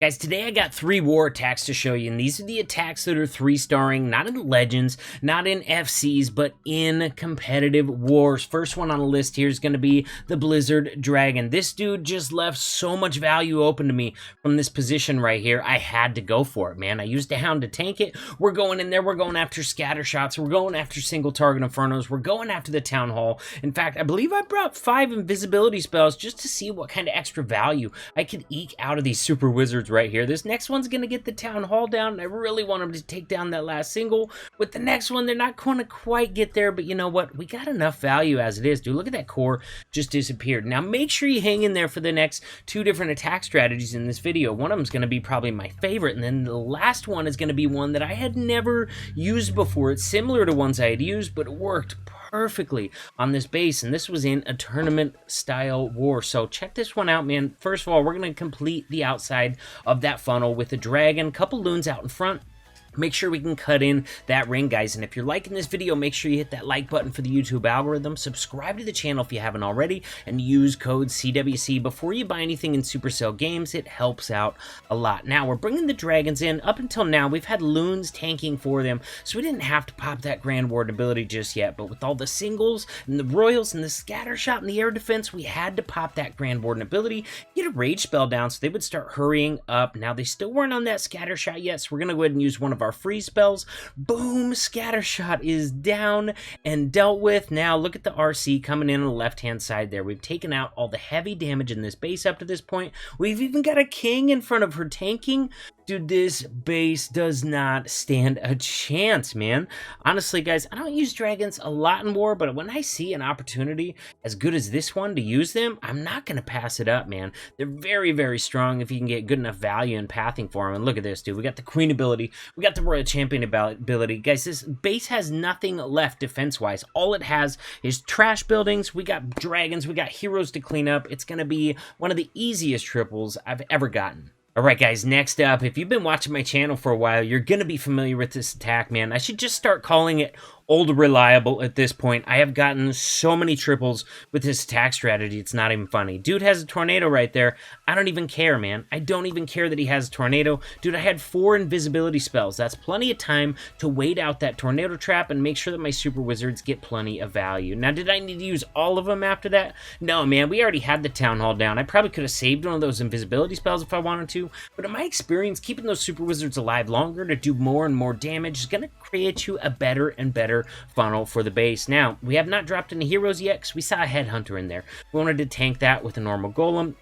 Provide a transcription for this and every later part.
Guys, today I got 3 war attacks to show you, and these are the attacks that are 3-starring, not in Legends, not in FCs, but in competitive wars. First one on the list here is going to be the Blizzard Dragon. This dude just left so much value open to me from this position right here. I had to go for it, man. I used a Hound to tank it. We're going in there. We're going after scatter shots. We're going after single target infernos. We're going after the Town Hall. In fact, I believe I brought 5 invisibility spells just to see what kind of extra value I could eke out of these super wizards right here. This next one's going to get the Town Hall down, and I really want them to take down that last single. With the next one, they're not going to quite get there, but you know what? We got enough value as it is, dude. Look at that core just disappeared. Now, make sure you hang in there for the next 2 different attack strategies in this video. One of them is going to be probably my favorite, and then the last one is going to be one that I had never used before. It's similar to ones I had used, but it worked perfectly on this base, and this was in a tournament style war. So check this one out, man. First of all, we're going to complete the outside of that funnel with a dragon, couple loons out in front. Make sure we can cut in that ring, guys. And if you're liking this video, make sure you hit that like button for the YouTube algorithm. Subscribe to the channel if you haven't already, and use code CWC before you buy anything in Supercell Games. It helps out a lot. Now, we're bringing the dragons in. Up until now, we've had loons tanking for them, so we didn't have to pop that Grand Ward ability just yet. But with all the singles and the royals and the scatter shot and the air defense, we had to pop that Grand Ward ability, get a rage spell down so they would start hurrying up. Now, they still weren't on that scatter shot yet, so we're going to go ahead and use one of our free spells. Boom, scattershot is down and dealt with. Now look at the RC coming in on the left hand side there. We've taken out all the heavy damage in this base up to this point. We've even got a king in front of her tanking. Dude, this base does not stand a chance, man. Honestly, guys, I don't use dragons a lot in war, but when I see an opportunity as good as this one to use them, I'm not going to pass it up, man. They're very, very strong if you can get good enough value in pathing for them. And look at this, dude. We got the queen ability. We got the royal champion ability. Guys, this base has nothing left defense-wise. All it has is trash buildings. We got dragons. We got heroes to clean up. It's going to be one of the easiest triples I've ever gotten. Alright guys, next up, if you've been watching my channel for a while, you're going to be familiar with this attack, man. I should just start calling it Old Reliable at this point. I have gotten so many triples with this attack strategy, it's not even funny. Dude has a tornado right there. I don't even care, man. I don't even care that he has a tornado. Dude, I had 4 invisibility spells. That's plenty of time to wait out that tornado trap and make sure that my super wizards get plenty of value. Now, did I need to use all of them after that? No, man. We already had the Town Hall down. I probably could have saved one of those invisibility spells if I wanted to, but in my experience, keeping those super wizards alive longer to do more and more damage is going to create you a better and better funnel for the base. Now, we have not dropped any heroes yet because we saw a headhunter in there. We wanted to tank that with a normal golem,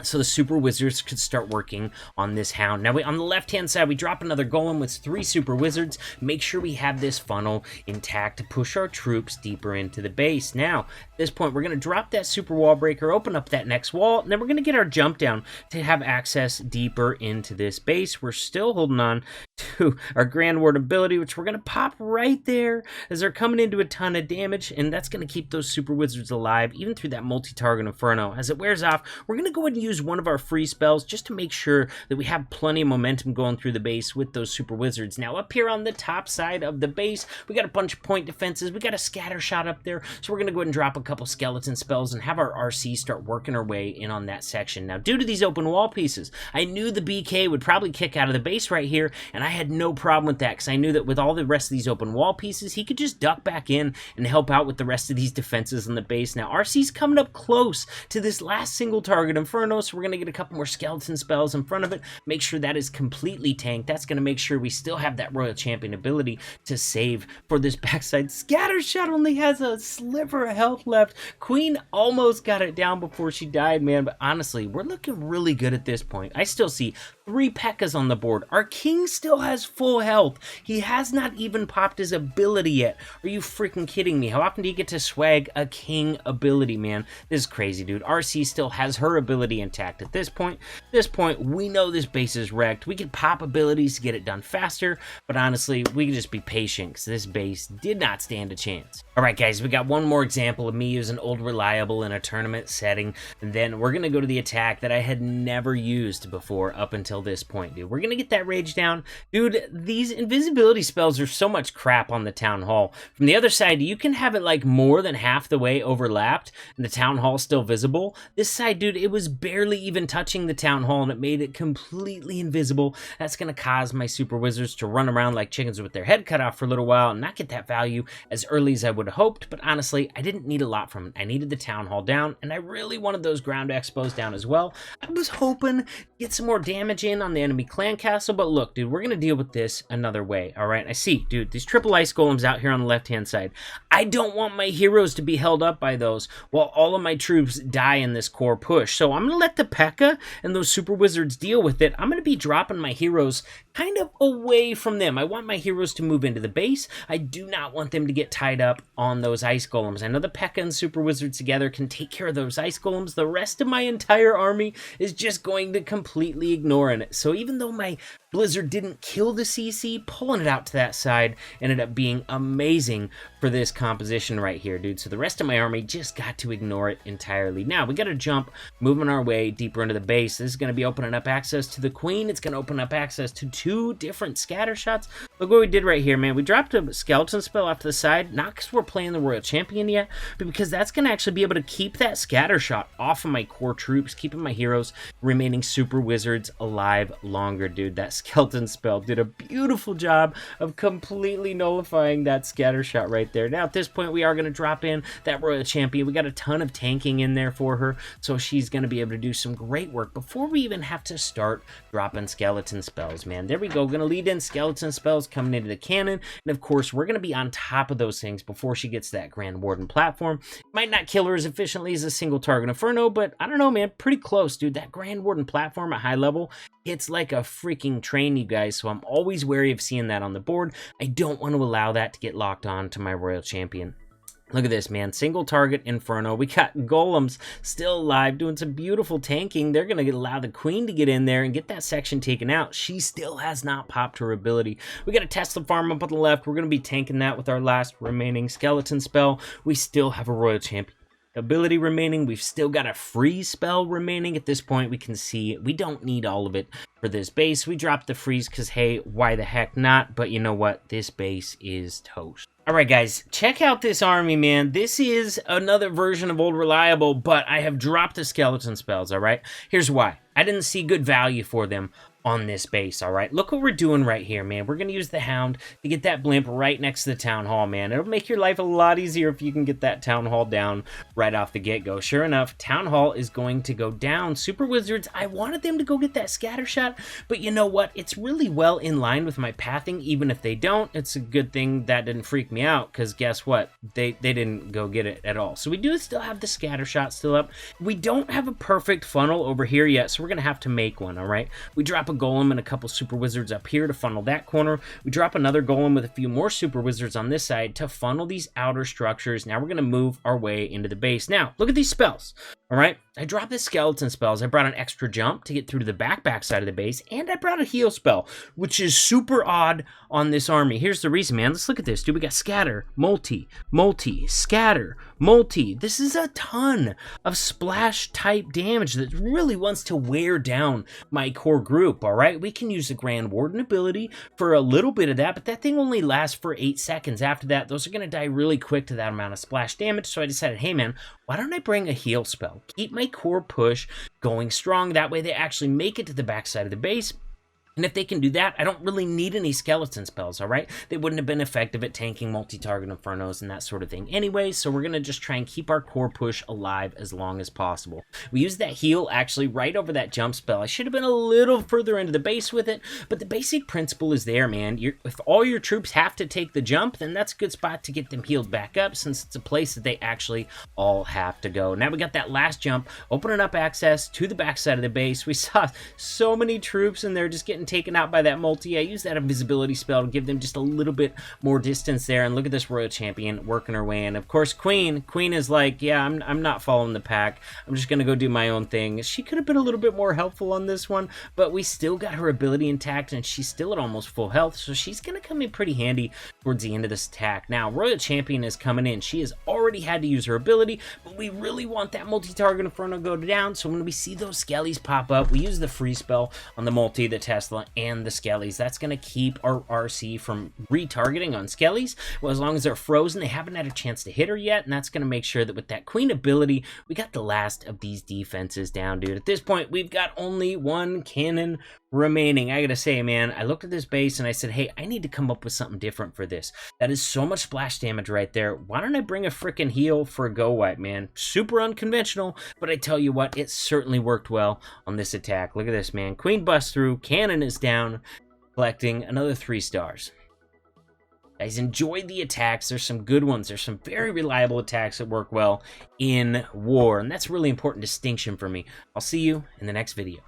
so the super wizards could start working on this hound. Now, on the left-hand side, we drop another golem with 3 super wizards. Make sure we have this funnel intact to push our troops deeper into the base. Now, at this point, we're going to drop that super wall breaker, open up that next wall, and then we're going to get our jump down to have access deeper into this base. We're still holding on to our Grand Ward ability, which we're going to pop right there as they're coming into a ton of damage, and that's going to keep those super wizards alive, even through that multi-target inferno. As it wears off, we're going to go ahead and use one of our free spells just to make sure that we have plenty of momentum going through the base with those super wizards. Now, up here on the top side of the base, we got a bunch of point defenses. We got a scatter shot up there, so we're going to go ahead and drop a couple skeleton spells and have our RC start working our way in on that section. Now, due to these open wall pieces, I knew the BK would probably kick out of the base right here, and I had no problem with that because I knew that with all the rest of these open wall pieces, he could just duck back in and help out with the rest of these defenses on the base. Now, RC's coming up close to this last single target inferno, so we're going to get a couple more skeleton spells in front of it, make sure that is completely tanked. That's going to make sure we still have that royal champion ability to save for this backside. Scatter shot only has a sliver of health left. Queen almost got it down before she died, man, but honestly, we're looking really good at this point. I still see 3 P.E.K.K.A.s on the board. Our king still has full health. He has not even popped his ability yet. Are you freaking kidding me? How often do you get to swag a king ability, man? This is crazy, dude. RC still has her ability intact at this point. At this point, we know this base is wrecked. We could pop abilities to get it done faster, but honestly, we could just be patient because this base did not stand a chance. All right, guys, we got one more example of me using Old Reliable in a tournament setting, and then we're going to go to the attack that I had never used before up until this point, dude. We're going to get that rage down, Dude, these invisibility spells are so much crap on the Town Hall. From the other side, you can have it like more than half the way overlapped and the Town Hall still visible. This side, dude, it was barely even touching the Town Hall and it made it completely invisible. That's going to cause my Super Wizards to run around like chickens with their head cut off for a little while and not get that value as early as I would have hoped. But honestly, I didn't need a lot from it. I needed the Town Hall down and I really wanted those ground expos down as well. I was hoping to get some more damage in on the enemy clan castle, but look, dude, we're going to deal with this another way. All right, I see, dude, these triple ice golems out here on the left hand side. I don't want my heroes to be held up by those while all of my troops die in this core push, so I'm gonna let the P.E.K.K.A. and those super wizards deal with it. I'm gonna be dropping my heroes kind of away from them. I want my heroes to move into the base. I do not want them to get tied up on those ice golems. I know the P.E.K.K.A. and super wizards together can take care of those ice golems. The rest of my entire army is just going to completely ignore it. So even though my Blizzard didn't kill the CC, pulling it out to that side ended up being amazing for this composition right here, dude. So the rest of my army just got to ignore it entirely. Now, we got to jump, moving our way deeper into the base. This is going to be opening up access to the Queen. It's going to open up access to 2 different scatter shots. Look what we did right here, man. We dropped a skeleton spell off to the side, not because we're playing the Royal Champion yet, but because that's going to actually be able to keep that scatter shot off of my core troops, keeping my heroes, remaining super wizards alive longer, dude. That skeleton spell did a beautiful job of completely nullifying that scatter shot right there. Now at this point we are going to drop in that Royal Champion. We got a ton of tanking in there for her, so she's going to be able to do some great work before we even have to start dropping skeleton spells, man. There we go. Going to lead in skeleton spells coming into the cannon, and of course we're going to be on top of those things before she gets that Grand Warden platform. Might not kill her as efficiently as a single target Inferno, but I don't know, man, pretty close, dude. That Grand Warden platform at high level, it's like a freaking train, you guys, so I'm always wary of seeing that on the board. I don't want to allow that to get locked on to my Royal Champion. Look at this, man. Single target Inferno. We got golems still alive doing some beautiful tanking. They're going to allow the Queen to get in there and get that section taken out. She still has not popped her ability. We got a Tesla farm up on the left. We're going to be tanking that with our last remaining skeleton spell. We still have a Royal Champion ability remaining. We've still got a freeze spell remaining. At this point, we can see we don't need all of it for this base. We dropped the freeze because, hey, why the heck not? But you know what? This base is toast. All right, guys, check out this army, man. This is another version of Old Reliable, but I have dropped the skeleton spells, all right? Here's why. I didn't see good value for them on this base, all right? Look what we're doing right here, man. We're going to use the Hound to get that blimp right next to the Town Hall, man. It'll make your life a lot easier if you can get that Town Hall down right off the get-go. Sure enough, Town Hall is going to go down. Super Wizards, I wanted them to go get that scatter shot, but you know what? It's really well in line with my pathing, even if they don't. It's a good thing that didn't freak me out, because guess what? They didn't go get it at all. So we do still have the scatter shot still up. We don't have a perfect funnel over here yet, so we're going to have to make one, all right? We drop a golem and a couple super wizards up here to funnel that corner. We drop another golem with a few more super wizards on this side to funnel these outer structures. Now we're going to move our way into the base. Now, look at these spells. All right, I dropped the skeleton spells. I brought an extra jump to get through to the back side of the base, and I brought a heal spell, which is super odd on this army. Here's the reason, man. Let's look at this, dude. We got scatter, multi, scatter, multi. This is a ton of splash type damage that really wants to wear down my core group, all right? We can use the Grand Warden ability for a little bit of that, but that thing only lasts for 8 seconds. After that, those are going to die really quick to that amount of splash damage, so I decided, hey, man, why don't I bring a heal spell? Keep my core push going strong. That way they actually make it to the backside of the base. And if they can do that, I don't really need any skeleton spells, all right? They wouldn't have been effective at tanking multi-target Infernos and that sort of thing anyway, so we're going to just try and keep our core push alive as long as possible. We use that heal actually right over that jump spell. I should have been a little further into the base with it, but the basic principle is there, man. If all your troops have to take the jump, then that's a good spot to get them healed back up, since it's a place that they actually all have to go. Now we got that last jump, opening up access to the backside of the base. We saw so many troops in there just getting taken out by that multi. I used that invisibility spell to give them just a little bit more distance there, and look at this Royal Champion working her way in. Of course, Queen is like, yeah, I'm not following the pack. I'm just gonna go do my own thing. She could have been a little bit more helpful on this one, but we still got her ability intact, and she's still at almost full health, so she's gonna come in pretty handy towards the end of this attack. Now, Royal Champion is coming in. She has already had to use her ability, but we really want that multi-target Inferno to go down, so when we see those skellies pop up, we use the free spell on the multi, the Tesla, Alpha and the Skellies. That's going to keep our RC from retargeting on Skellies. Well, as long as they're frozen, they haven't had a chance to hit her yet, and that's going to make sure that with that Queen ability, we got the last of these defenses down, dude. At this point, we've got only one cannon remaining. I gotta say, man, I looked at this base and I said, hey, I need to come up with something different for this. That is so much splash damage right there. Why don't I bring a freaking heal for a go wipe, man? Super unconventional, but I tell you what, it certainly worked well on this attack. Look at this, man. Queen busts through, cannon is down, collecting another 3 stars. Guys, enjoy the attacks. There's some good ones. There's some very reliable attacks that work well in war, and that's a really important distinction for me. I'll see you in the next video.